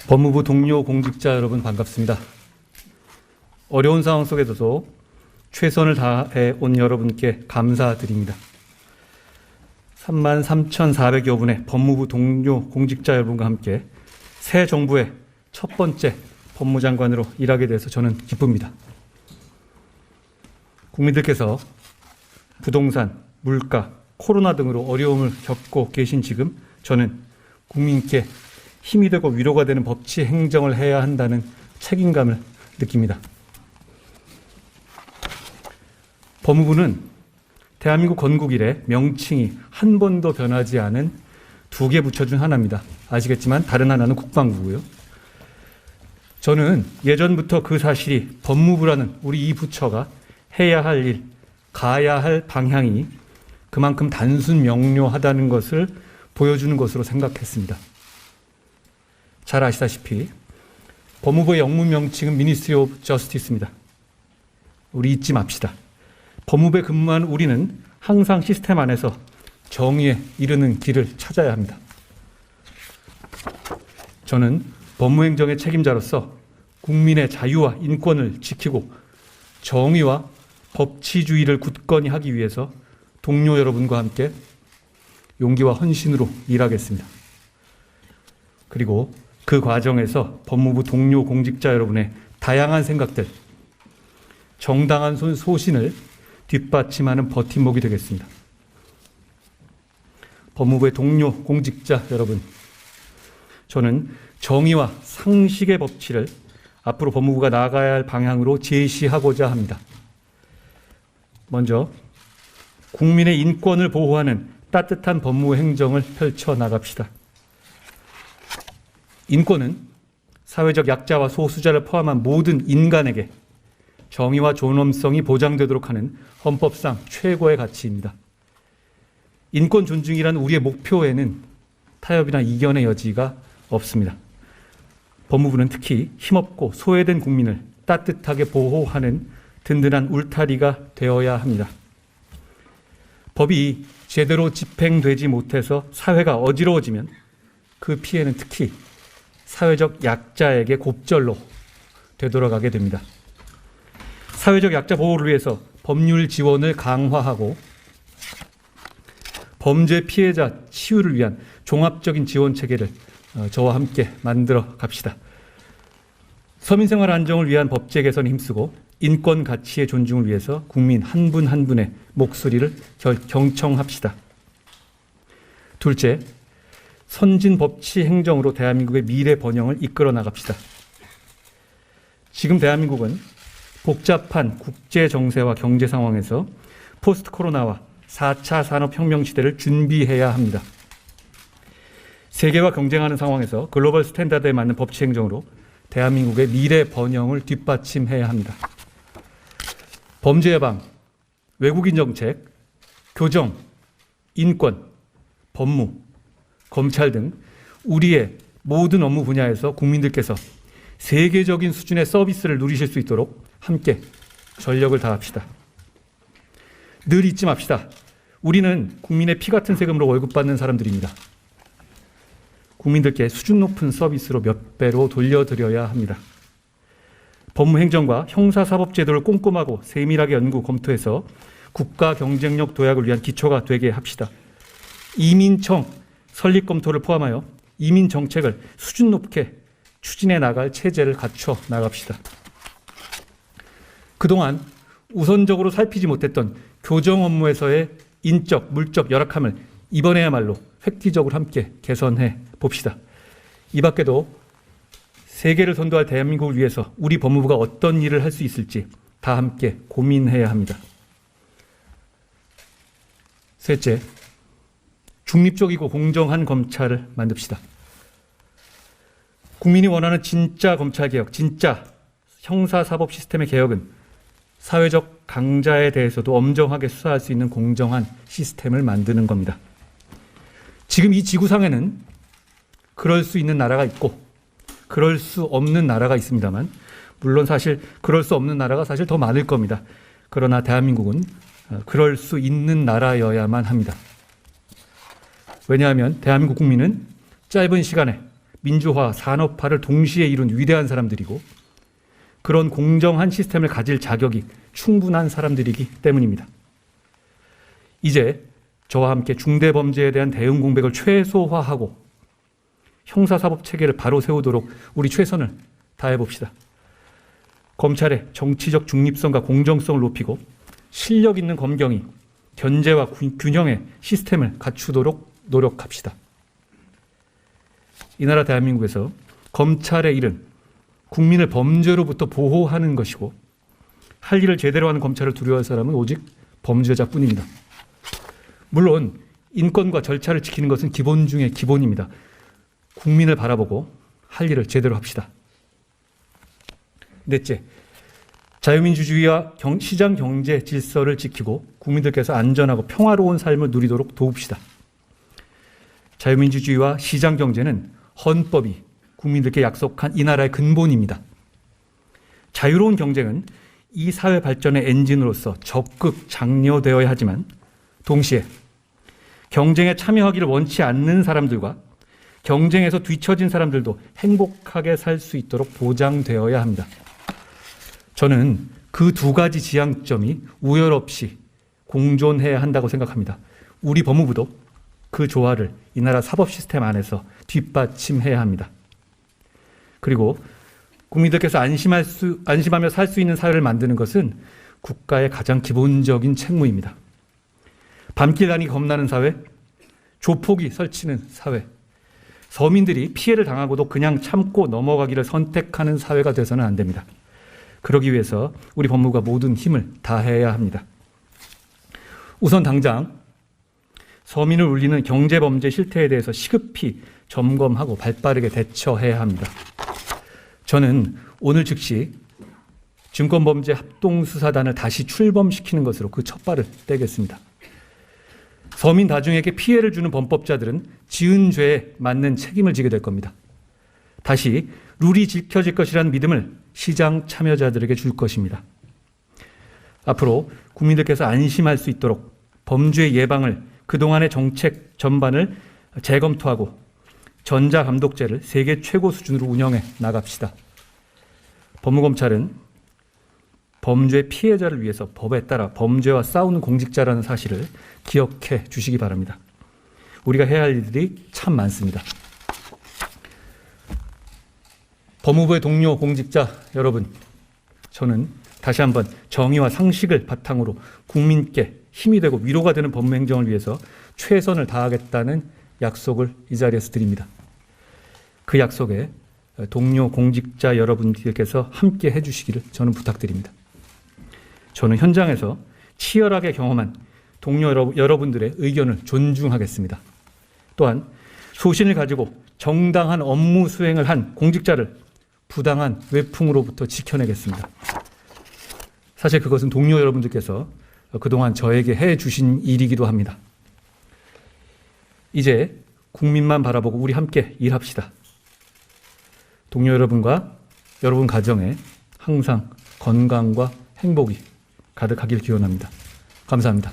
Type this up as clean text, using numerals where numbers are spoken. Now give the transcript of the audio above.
법무부 동료 공직자 여러분 반갑습니다. 어려운 상황 속에서도 최선을 다해 온 여러분께 감사드립니다. 33,400여 분의 법무부 동료 공직자 여러분과 함께 새 정부의 첫 번째 법무장관으로 일하게 돼서 저는 기쁩니다. 국민들께서 부동산, 물가, 코로나 등으로 어려움을 겪고 계신 지금 저는 국민께 힘이 되고 위로가 되는 법치 행정을 해야 한다는 책임감을 느낍니다. 법무부는 대한민국 건국 이래 명칭이 한 번도 변하지 않은 두 개 부처 중 하나입니다. 아시겠지만 다른 하나는 국방부고요. 저는 예전부터 그 사실이 법무부라는 우리 이 부처가 해야 할 일, 가야 할 방향이 그만큼 단순 명료하다는 것을 보여주는 것으로 생각했습니다. 잘 아시다시피 법무부의 영문 명칭은 Ministry of Justice입니다. 우리 잊지 맙시다. 법무부에 근무한 우리는 항상 시스템 안에서 정의에 이르는 길을 찾아야 합니다. 저는 법무행정의 책임자로서 국민의 자유와 인권을 지키고 정의와 법치주의를 굳건히 하기 위해서 동료 여러분과 함께 용기와 헌신으로 일하겠습니다. 그리고 그 과정에서 법무부 동료 공직자 여러분의 다양한 생각들, 정당한 소신을 뒷받침하는 버팀목이 되겠습니다. 법무부의 동료 공직자 여러분, 저는 정의와 상식의 법치를 앞으로 법무부가 나아가야 할 방향으로 제시하고자 합니다. 먼저 국민의 인권을 보호하는 따뜻한 법무 행정을 펼쳐 나갑시다. 인권은 사회적 약자와 소수자를 포함한 모든 인간에게 정의와 존엄성이 보장되도록 하는 헌법상 최고의 가치입니다. 인권 존중이란 우리의 목표에는 타협이나 이견의 여지가 없습니다. 법무부는 특히 힘없고 소외된 국민을 따뜻하게 보호하는 든든한 울타리가 되어야 합니다. 법이 제대로 집행되지 못해서 사회가 어지러워지면 그 피해는 특히 사회적 약자에게 곱절로 되돌아가게 됩니다. 사회적 약자 보호를 위해서 법률 지원을 강화하고 범죄 피해자 치유를 위한 종합적인 지원 체계를 저와 함께 만들어 갑시다. 서민생활 안정을 위한 법제 개선에 힘쓰고 인권 가치의 존중을 위해서 국민 한 분 한 분의 목소리를 경청합시다. 둘째, 선진 법치 행정으로 대한민국의 미래 번영을 이끌어 나갑시다. 지금 대한민국은 복잡한 국제 정세와 경제 상황에서 포스트 코로나와 4차 산업혁명 시대를 준비해야 합니다. 세계와 경쟁하는 상황에서 글로벌 스탠다드에 맞는 법치 행정으로 대한민국의 미래 번영을 뒷받침해야 합니다. 범죄 예방, 외국인 정책, 교정, 인권, 법무, 검찰 등 우리의 모든 업무 분야에서 국민들께서 세계적인 수준의 서비스를 누리실 수 있도록 함께 전력을 다합시다. 늘 잊지 맙시다. 우리는 국민의 피 같은 세금으로 월급 받는 사람들입니다. 국민들께 수준 높은 서비스로 몇 배로 돌려드려야 합니다. 법무행정과 형사사법제도를 꼼꼼하고 세밀하게 연구 검토해서 국가 경쟁력 도약을 위한 기초가 되게 합시다. 이민청 설립 검토를 포함하여 이민 정책을 수준 높게 추진해 나갈 체제를 갖춰 나갑시다. 그동안 우선적으로 살피지 못했던 교정 업무에서의 인적, 물적 열악함을 이번에야말로 획기적으로 함께 개선해 봅시다. 이 밖에도 세계를 선도할 대한민국을 위해서 우리 법무부가 어떤 일을 할 수 있을지 다 함께 고민해야 합니다. 셋째, 중립적이고 공정한 검찰을 만듭시다. 국민이 원하는 진짜 검찰개혁, 진짜 형사사법 시스템의 개혁은 사회적 강자에 대해서도 엄정하게 수사할 수 있는 공정한 시스템을 만드는 겁니다. 지금 이 지구상에는 그럴 수 있는 나라가 있고 그럴 수 없는 나라가 있습니다만, 물론 사실 그럴 수 없는 나라가 사실 더 많을 겁니다. 그러나 대한민국은 그럴 수 있는 나라여야만 합니다. 왜냐하면 대한민국 국민은 짧은 시간에 민주화, 산업화를 동시에 이룬 위대한 사람들이고 그런 공정한 시스템을 가질 자격이 충분한 사람들이기 때문입니다. 이제 저와 함께 중대범죄에 대한 대응 공백을 최소화하고 형사사법 체계를 바로 세우도록 우리 최선을 다해봅시다. 검찰의 정치적 중립성과 공정성을 높이고 실력 있는 검경이 견제와 균형의 시스템을 갖추도록 노력합시다. 이 나라 대한민국에서 검찰의 일은 국민을 범죄로부터 보호하는 것이고 할 일을 제대로 하는 검찰을 두려워할 사람은 오직 범죄자뿐입니다. 물론 인권과 절차를 지키는 것은 기본 중의 기본입니다. 국민을 바라보고 할 일을 제대로 합시다. 넷째, 자유민주주의와 시장 경제 질서를 지키고 국민들께서 안전하고 평화로운 삶을 누리도록 도웁시다. 자유민주주의와 시장 경제는 헌법이 국민들께 약속한 이 나라의 근본입니다. 자유로운 경쟁은 이 사회 발전의 엔진으로서 적극 장려되어야 하지만 동시에 경쟁에 참여하기를 원치 않는 사람들과 경쟁에서 뒤처진 사람들도 행복하게 살 수 있도록 보장되어야 합니다. 저는 그 두 가지 지향점이 우열 없이 공존해야 한다고 생각합니다. 우리 법무부도 그 조화를 이 나라 사법 시스템 안에서 뒷받침해야 합니다. 그리고 국민들께서 안심하며 살 수 있는 사회를 만드는 것은 국가의 가장 기본적인 책무입니다. 밤길 다니기 겁나는 사회, 조폭이 설치는 사회, 서민들이 피해를 당하고도 그냥 참고 넘어가기를 선택하는 사회가 돼서는 안 됩니다. 그러기 위해서 우리 법무부가 모든 힘을 다해야 합니다. 우선 당장 서민을 울리는 경제범죄 실태에 대해서 시급히 점검하고 발빠르게 대처해야 합니다. 저는 오늘 즉시 증권범죄 합동수사단을 다시 출범시키는 것으로 그 첫 발을 떼겠습니다. 서민 다중에게 피해를 주는 범법자들은 지은 죄에 맞는 책임을 지게 될 겁니다. 다시 룰이 지켜질 것이라는 믿음을 시장 참여자들에게 줄 것입니다. 앞으로 국민들께서 안심할 수 있도록 범죄 예방을 그동안의 정책 전반을 재검토하고 전자감독제를 세계 최고 수준으로 운영해 나갑시다. 법무검찰은 범죄 피해자를 위해서 법에 따라 범죄와 싸우는 공직자라는 사실을 기억해 주시기 바랍니다. 우리가 해야 할 일들이 참 많습니다. 법무부의 동료 공직자 여러분, 저는 다시 한번 정의와 상식을 바탕으로 국민께 힘이 되고 위로가 되는 법무행정을 위해서 최선을 다하겠다는 약속을 이 자리에서 드립니다. 그 약속에 동료 공직자 여러분들께서 함께 해주시기를 저는 부탁드립니다. 저는 현장에서 치열하게 경험한 동료 여러분들의 의견을 존중하겠습니다. 또한 소신을 가지고 정당한 업무 수행을 한 공직자를 부당한 외풍으로부터 지켜내겠습니다. 사실 그것은 동료 여러분들께서 그동안 저에게 해주신 일이기도 합니다. 이제 국민만 바라보고 우리 함께 일합시다. 동료 여러분과 여러분 가정에 항상 건강과 행복이 가득하길 기원합니다. 감사합니다.